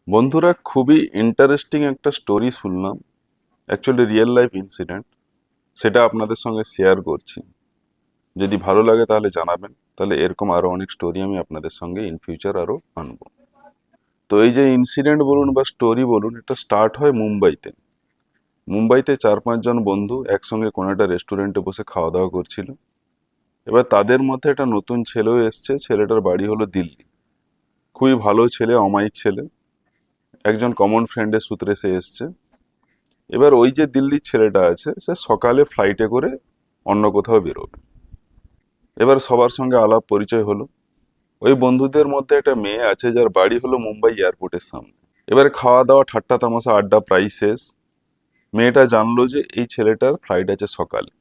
বন্ধুরা, খুবই ইন্টারেস্টিং একটা স্টোরি শুনলাম। অ্যাকচুয়ালি রিয়েল লাইফ ইনসিডেন্ট, সেটা আপনাদের সঙ্গে শেয়ার করছি। যদি ভালো লাগে তাহলে জানাবেন, তাহলে এরকম আরো অনেক স্টোরি আমি আপনাদের সঙ্গে ইন ফিউচার আরো আনবো। তো এই যে ইনসিডেন্ট বলুন বা স্টোরি বলুন, এটা স্টার্ট হয় মুম্বাইতে। মুম্বাইতে 4-5 জন বন্ধু একসঙ্গে কোনো একটা রেস্টুরেন্টে বসে খাওয়া দাওয়া করছিল। এবার তাদের মধ্যে একটা নতুন ছেলেও এসছে, ছেলেটার বাড়ি হলো দিল্লি। খুবই ভালো ছেলে, অমায়িক ছেলে, একজন কমন ফ্রেন্ডের সূত্রে সে এসছে। এবার ওই যে দিল্লির ছেলেটা আছে, সে সকালে ফ্লাইটে করে অন্য কোথাও বেরোবে। এবার সবার সঙ্গে আলাপ পরিচয় হলো। ওই বন্ধুদের মধ্যে একটা মেয়ে আছে যার বাড়ি হলো মুম্বাই এয়ারপোর্টের সামনে। এবার খাওয়া দাওয়া, ঠাট্টা তামাশা, আড্ডা প্রায় শেষ। মেয়েটা জানলো যে এই ছেলেটার ফ্লাইট আছে সকালে।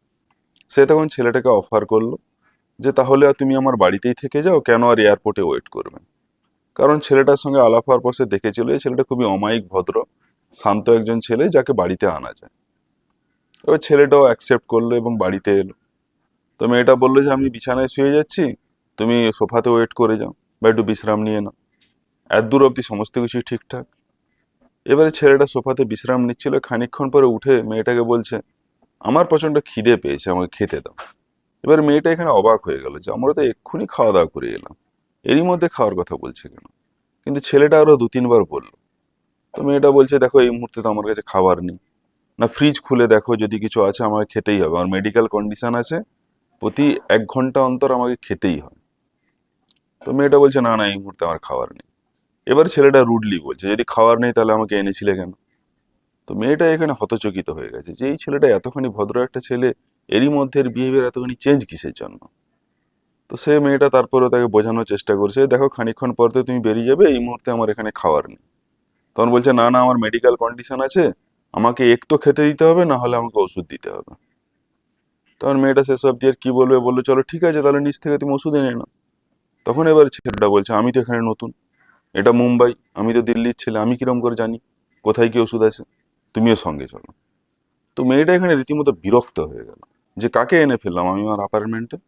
সে তখন ছেলেটাকে অফার করলো যে তাহলে আর তুমি আমার বাড়িতেই থেকে যাও, কেন আর এয়ারপোর্টে ওয়েট করবে। কারণ ছেলেটার সঙ্গে আলাপ হওয়ার পর সে দেখেছিল এই ছেলেটা খুবই অমায়িক, ভদ্র, শান্ত একজন ছেলে যাকে বাড়িতে আনা যায়। এবার ছেলেটাও অ্যাকসেপ্ট করলো এবং বাড়িতে এলো। তো মেয়েটা বললো যে আমি বিছানায় শুয়ে যাচ্ছি, তুমি সোফাতে ওয়েট করে যাও বা একটু বিশ্রাম নিয়ে নাও। এত দূর অব্দি সমস্ত কিছুই ঠিকঠাক। এবারে ছেলেটা সোফাতে বিশ্রাম নিচ্ছিল, খানিকক্ষণ পরে উঠে মেয়েটাকে বলছে আমার প্রচন্ড খিদে পেয়েছে, আমাকে খেতে দাও। এবার মেয়েটা এখানে অবাক হয়ে গেল যে আমরা তো এক্ষুনি খাওয়া দাওয়া করে এলাম, এরই মধ্যে খাওয়ার কথা বলছে কেন। কিন্তু ছেলেটা আরো 2-3 বার বললো। তো মেয়েটা বলছে দেখো এই মুহূর্তে তো আমার কাছে খাবার নেই, না ফ্রিজ খুলে দেখো যদি কিছু আছে, আমাকে খেতেই হবে, আমার মেডিকেল কন্ডিশন আছে, প্রতি 1 ঘন্টা অন্তর আমাকে খেতেই হয়। তো মেয়েটা বলছে না না, এই মুহূর্তে আমার খাবার নেই। এবার ছেলেটা রুডলি বলছে যদি খাবার নেই তাহলে আমাকে এনেছিলে কেন। তো মেয়েটা এখানে হতচকিত হয়ে গেছে যে এই ছেলেটা এতখানি ভদ্র একটা ছেলে, এরই মধ্যে এর বিহেভিয়ার এতখানি চেঞ্জ কিসের জন্য। তো সে মেয়েটা তারপরে তাকে বোঝানোর চেষ্টা করছে দেখো খানিকক্ষণ পর তো তুমি বেরিয়ে যাবে, এই মুহূর্তে আমার এখানে খাবার নেই। তখন বলছে না না, আমার মেডিকেল কন্ডিশন আছে, আমাকে একটু খেতে দিতে হবে, না হলে আমাকে ওষুধ দিতে হবে। তখন মেয়েটা সেসব দিয়ে আর কি বলবে, বললো চলো ঠিক আছে তাহলে নিচ থেকে তুমি ওষুধ এনে নাও। তখন এবার ছেলেটা বলছে আমি তো এখানে নতুন, এটা মুম্বাই, আমি তো দিল্লির ছেলে, আমি কিরম করে জানি কোথায় কি ওষুধ আছে, তুমিও সঙ্গে চলো। তো মেয়েটা এখানে রীতিমতো বিরক্ত হয়ে গেল যে কাকে এনে ফেললাম আমি আমার অ্যাপার্টমেন্টে।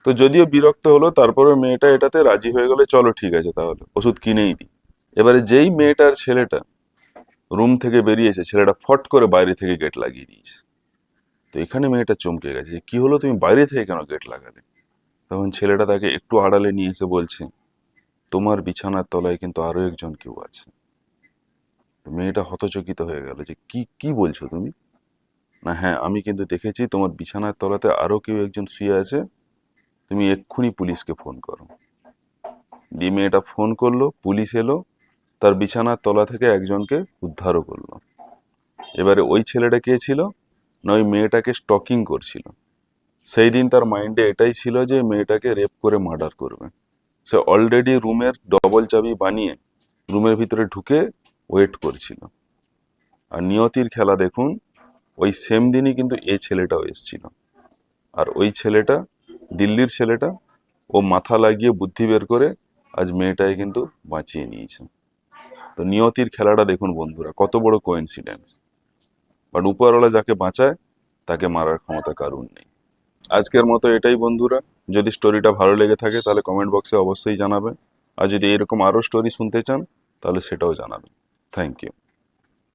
তো যদিও বিরক্ত হলো, তারপরে মেয়েটা এটাতে রাজি হয়ে গেলে চলো ঠিক আছে তাহলে ওষুধ কিনেই দিই। এবারে যেই মেয়েটার ছেলেটা রুম থেকে বেরিয়েছে, ছেলেটা ফট করে বাইরে থেকে গেট লাগিয়ে দিয়েছে। তো এখানে মেয়েটা চমকে গেছে যে কি হলো, তুমি বাইরে থেকে কেন গেট লাগালে। তখন ছেলেটা তাকে একটু আড়ালে নিয়ে এসে বলছে তোমার বিছানার তলায় কিন্তু আরো একজন কেউ আছে। তো মেয়েটা হতচকিত হয়ে গেল যে কি কি বলছো তুমি। না হ্যাঁ, আমি কিন্তু দেখেছি তোমার বিছানার তলাতে আরো কেউ একজন শুয়ে আছে, তুমি এক্ষুনি পুলিশকে ফোন করো। দিয়ে মেয়েটা ফোন করলো, পুলিশ এলো, তার বিছানার তলা থেকে একজনকে উদ্ধারও করলো। এবারে ওই ছেলেটা কে ছিল, না ওই মেয়েটাকে স্টকিং করছিল। সেই দিন তার মাইন্ডে এটাই ছিল যে মেয়েটাকে রেপ করে মার্ডার করবে। সে অলরেডি রুমের ডবল চাবি বানিয়ে রুমের ভিতরে ঢুকে ওয়েট করছিল। আর নিয়তির খেলা দেখুন, ওই সেম দিনই কিন্তু এই ছেলেটাও এসেছিল। আর ওই ছেলেটা, দিল্লির ছেলেটা, ও মাথা লাগিয়ে বুদ্ধি বের করে আজ মেয়েটাকে কিন্তু বাঁচিয়ে নিয়েছে। তো নিয়তির খেলাটা দেখুন বন্ধুরা, কত বড় কোইন্সিডেন্স। বাট উপরওয়ালা যাকে বাঁচায় তাকে মারার ক্ষমতা কারুর নেই। আজকের মতো এটাই বন্ধুরা। যদি স্টোরিটা ভালো লেগে থাকে তাহলে কমেন্ট বক্সে অবশ্যই জানাবেন। আর যদি এরকম আরো স্টোরি শুনতে চান তাহলে সেটাও জানাবেন। Thank you.